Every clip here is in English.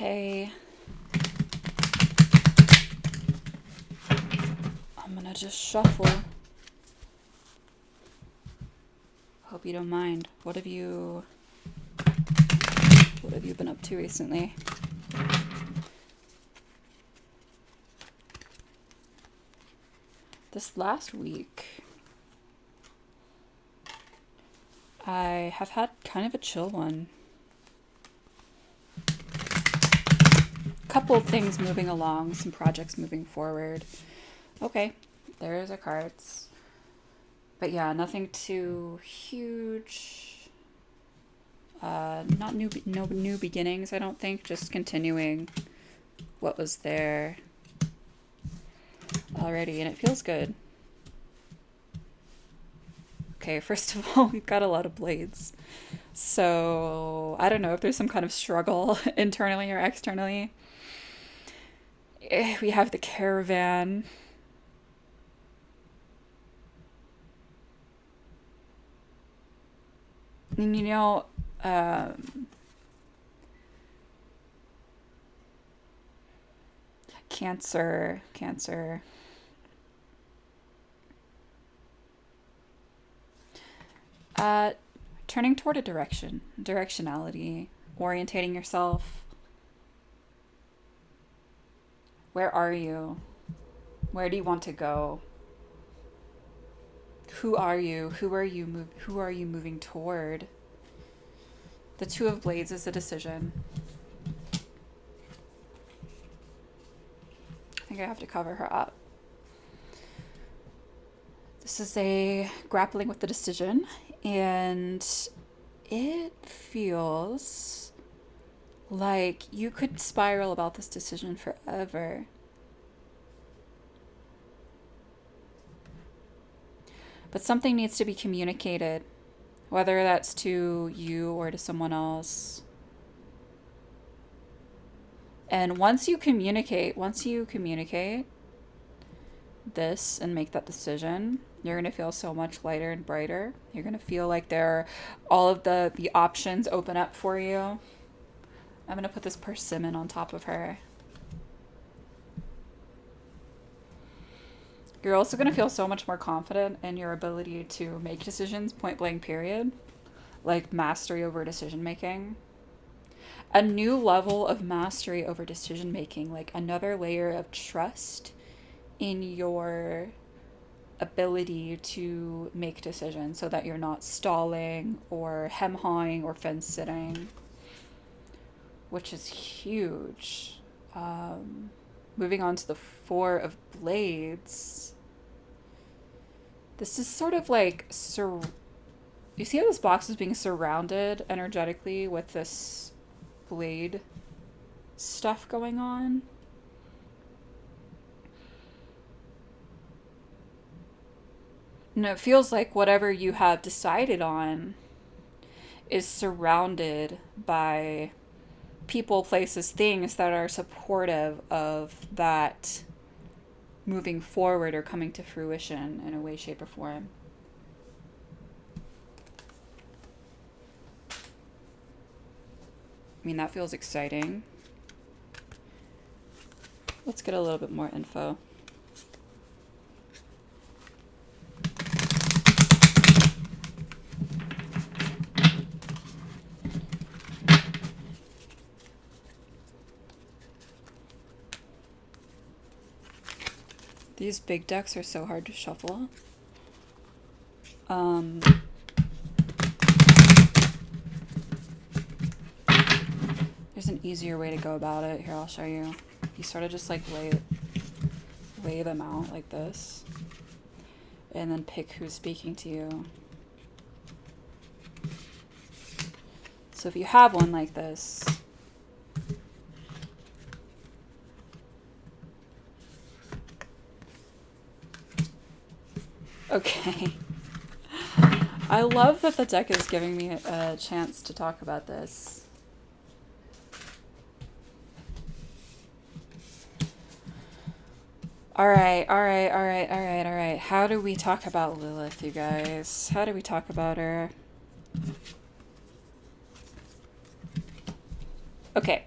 Okay. I'm gonna just shuffle. Hope you don't mind. What have you been up to recently? This last week, I have had kind of a chill one. Couple of things moving along, some projects moving forward. Okay, there's our cards. But yeah, nothing too huge. Not no new beginnings, I don't think. Just continuing what was there already, and it feels good. Okay, first of all, we've got a lot of blades. So I don't know if there's some kind of struggle internally or externally. We have the caravan. And Cancer. Uh, Turning toward a directionality, orientating yourself. Where are you? Where do you want to go? Who are you? Who are you moving toward? The Two of Blades is a decision. I think I have to cover her up. This is a grappling with the decision, and it feels like you could spiral about this decision forever. But something needs to be communicated, whether that's to you or to someone else. And once you communicate this and make that decision, you're going to feel so much lighter and brighter. You're going to feel like all of the options open up for you. I'm going to put this persimmon on top of her. You're also going to feel so much more confident in your ability to make decisions, point blank, period. Like mastery over decision making. A new level of mastery over decision making, like another layer of trust in your ability to make decisions so that you're not stalling or hem-hawing or fence-sitting, which is huge. Moving on to the Four of Blades. This is sort of like... you see how this box is being surrounded energetically with this blade stuff going on? And it feels like whatever you have decided on is surrounded by people, places, things that are supportive of that moving forward or coming to fruition in a way, shape, or form. I mean, that feels exciting. Let's get a little bit more info. These big decks are so hard to shuffle. There's an easier way to go about it. Here, I'll show you. You sort of just like lay them out like this, and then pick who's speaking to you. So if you have one like this, okay. I love that the deck is giving me a chance to talk about this. All right. How do we talk about Lilith, you guys? How do we talk about her? Okay.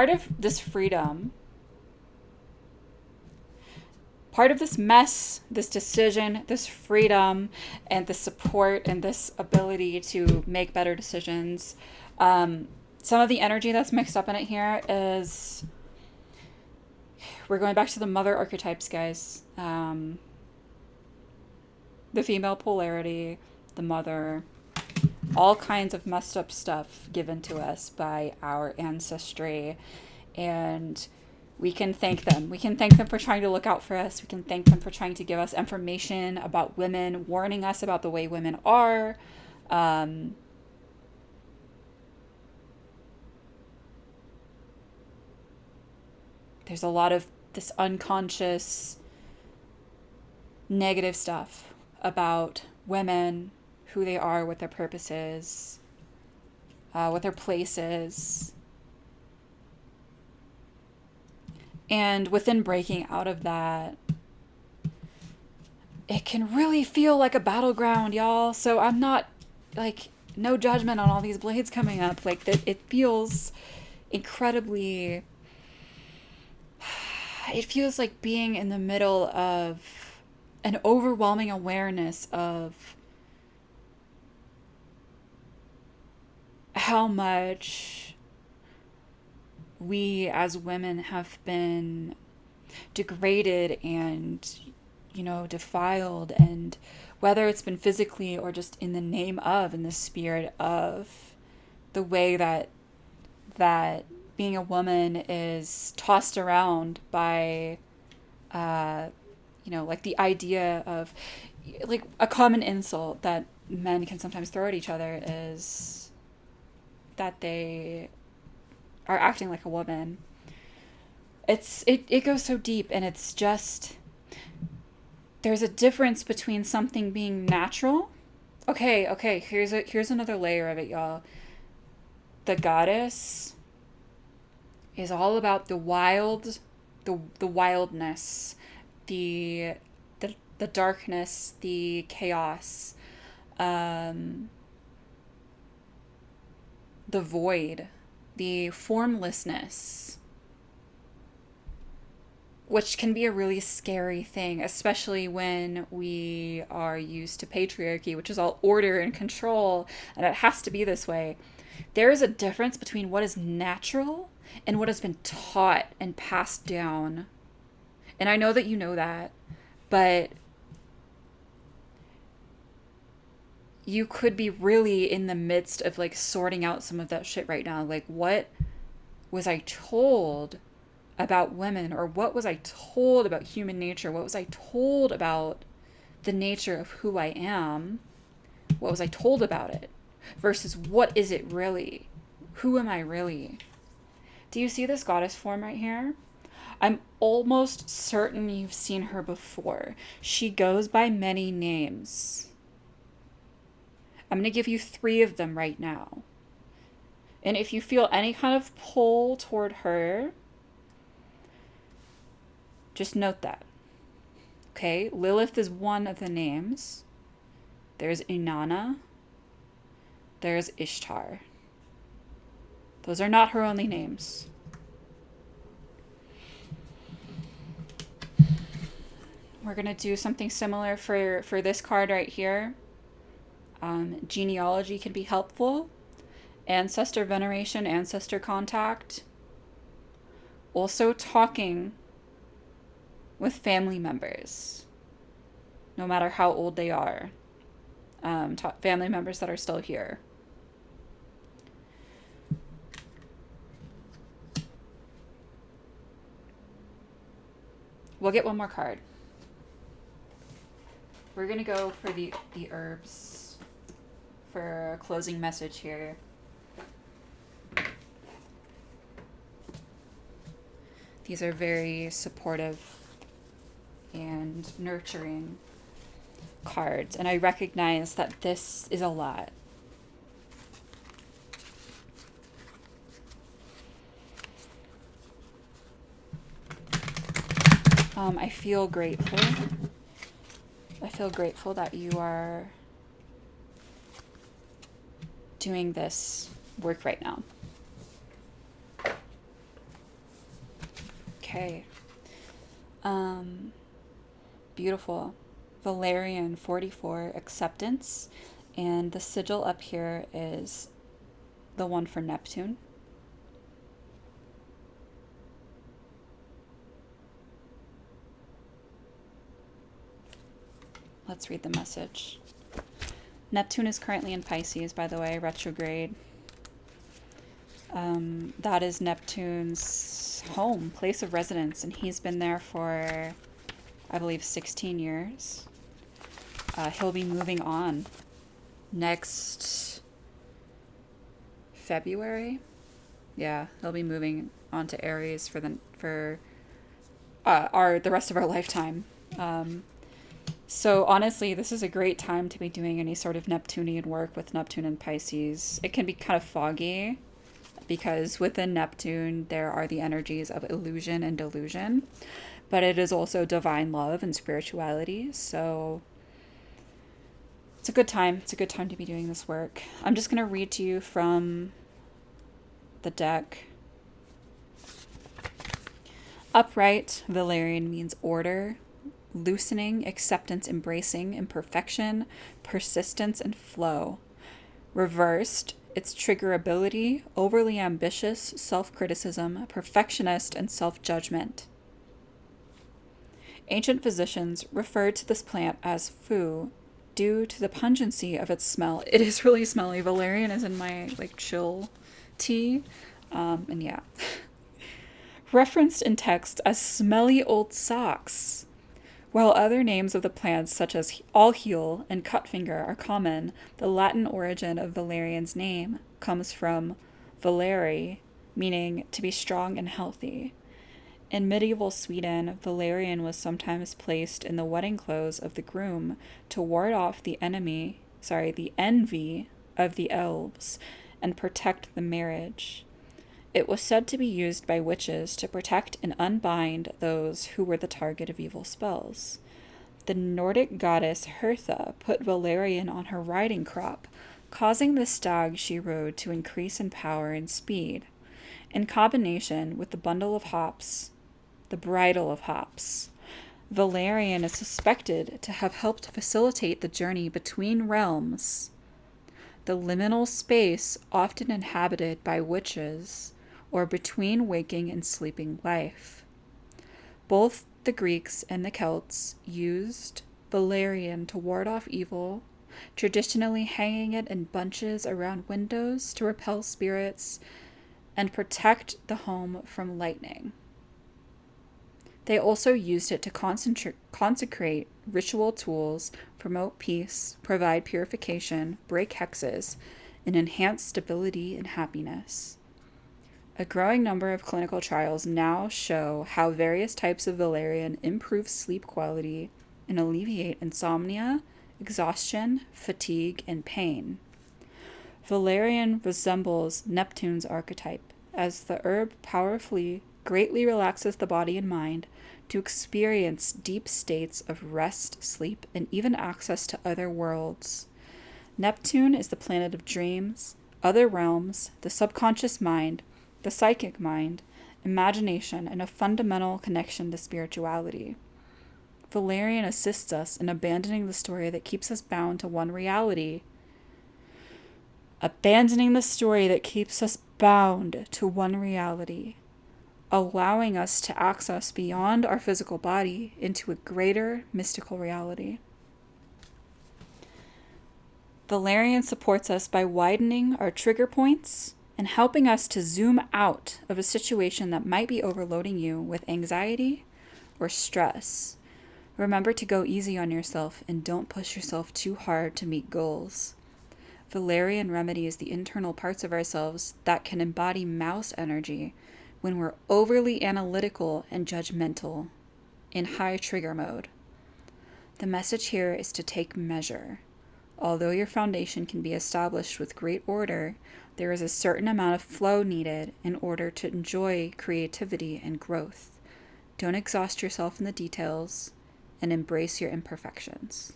part of this freedom, part of this mess, this decision, this freedom, and this support, and this ability to make better decisions, some of the energy that's mixed up in it here is, we're going back to the mother archetypes, guys. The female polarity, the mother, all kinds of messed up stuff given to us by our ancestry. And we can thank them. We can thank them for trying to look out for us. We can thank them for trying to give us information about women, warning us about the way women are. There's a lot of this unconscious negative stuff about women, who they are, what their purpose is, what their place is. And within breaking out of that, it can really feel like a battleground, y'all. So I'm not, like, no judgment on all these blades coming up. Like, it feels incredibly... It feels like being in the middle of an overwhelming awareness of how much we as women have been degraded and, you know, defiled, and whether it's been physically or just in the name of, in the spirit of, the way that being a woman is tossed around by, you know, like the idea of, like, a common insult that men can sometimes throw at each other is that they are acting like a woman. It goes so deep, and it's just, there's a difference between something being natural. Okay, here's another layer of it, y'all. The goddess is all about the wild, the wildness, the darkness, the chaos, the void, the formlessness, which can be a really scary thing, especially when we are used to patriarchy, which is all order and control, and it has to be this way. There is a difference between what is natural and what has been taught and passed down. And I know that you know that, but you could be really in the midst of, like, sorting out some of that shit right now. Like, what was I told about women? Or what was I told about human nature? What was I told about the nature of who I am? What was I told about it? Versus what is it really? Who am I really? Do you see this goddess form right here? I'm almost certain you've seen her before. She goes by many names. I'm going to give you 3 of them right now. And if you feel any kind of pull toward her, just note that. Okay, Lilith is one of the names. There's Inanna. There's Ishtar. Those are not her only names. We're going to do something similar for this card right here. Genealogy can be helpful. Ancestor veneration, ancestor contact. Also talking with family members, no matter how old they are. Family members that are still here. We'll get one more card. We're going to go for the herbs for a closing message here. These are very supportive and nurturing cards, and I recognize that this is a lot. I feel grateful. I feel grateful that you are doing this work right now. Okay. Beautiful. Valerian 44, acceptance. And the sigil up here is the one for Neptune. Let's read the message. Neptune is currently in Pisces, by the way, retrograde. That is Neptune's home, place of residence, and he's been there for, I believe, 16 years. He'll be moving on next February. Yeah, he'll be moving on to Aries for the rest of our lifetime. So honestly, this is a great time to be doing any sort of Neptunian work with Neptune and Pisces. It can be kind of foggy because within Neptune there are the energies of illusion and delusion, but it is also divine love and spirituality. So it's a good time. It's a good time to be doing this work. I'm just going to read to you from the deck. Upright Valerian means order, loosening, acceptance, embracing, imperfection, persistence, and flow. Reversed, it's triggerability, overly ambitious, self-criticism, perfectionist, and self-judgment. Ancient physicians referred to this plant as fu due to the pungency of its smell. It is really smelly. Valerian is in my chill tea. And yeah. Referenced in text as smelly old socks. While other names of the plants, such as allheal and cutfinger, are common, the Latin origin of Valerian's name comes from valeri, meaning to be strong and healthy. In medieval Sweden, valerian was sometimes placed in the wedding clothes of the groom to ward off the envy of the elves and protect the marriage. It was said to be used by witches to protect and unbind those who were the target of evil spells. The Nordic goddess Hertha put valerian on her riding crop, causing the stag she rode to increase in power and speed. In combination with the bridle of hops, valerian is suspected to have helped facilitate the journey between realms, the liminal space often inhabited by witches, or between waking and sleeping life. Both the Greeks and the Celts used valerian to ward off evil, traditionally hanging it in bunches around windows to repel spirits and protect the home from lightning. They also used it to consecrate ritual tools, promote peace, provide purification, break hexes, and enhance stability and happiness. A growing number of clinical trials now show how various types of valerian improve sleep quality and alleviate insomnia, exhaustion, fatigue, and pain. Valerian resembles Neptune's archetype, as the herb powerfully greatly relaxes the body and mind to experience deep states of rest, sleep, and even access to other worlds. Neptune is the planet of dreams, other realms, the subconscious mind, the psychic mind, imagination, and a fundamental connection to spirituality. Valerian assists us in abandoning the story that keeps us bound to one reality. Allowing us to access beyond our physical body into a greater mystical reality. Valerian supports us by widening our trigger points and helping us to zoom out of a situation that might be overloading you with anxiety or stress. Remember to go easy on yourself and don't push yourself too hard to meet goals. Valerian remedies the internal parts of ourselves that can embody mouse energy when we're overly analytical and judgmental, in high trigger mode. The message here is to take measure. Although your foundation can be established with great order, there is a certain amount of flow needed in order to enjoy creativity and growth. Don't exhaust yourself in the details and embrace your imperfections.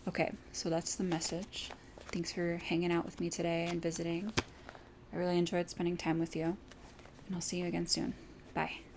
Okay, so that's the message. Thanks for hanging out with me today and visiting. I really enjoyed spending time with you, and I'll see you again soon. Bye.